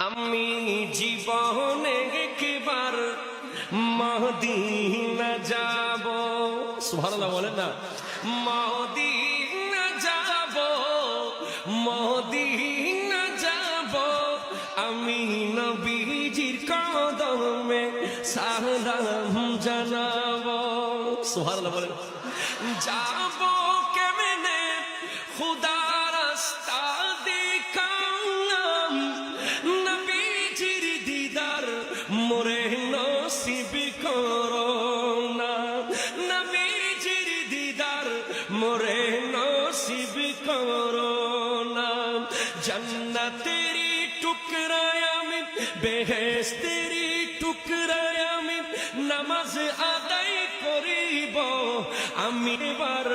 আমি জীবনে একবার মদিনা যাব। সুবহানাল্লাহ বলেন না, মদিনা যাব, মদিনা যাব, আমি নবীজির কদমে সালাম জানাবো। সুবহানাল্লাহ বলেন। যাব কেমনে খুদা রাস্তা দেখালাম, নবীজির দিদার মোরে নসিব করো না, নবীজির দিদার মোরে নসিব করো না। জান্নাতেরি টুকরায় আমি, বেহেশতেরি টুকরায় আমি নামাজ আদায় করিব, আমি এবার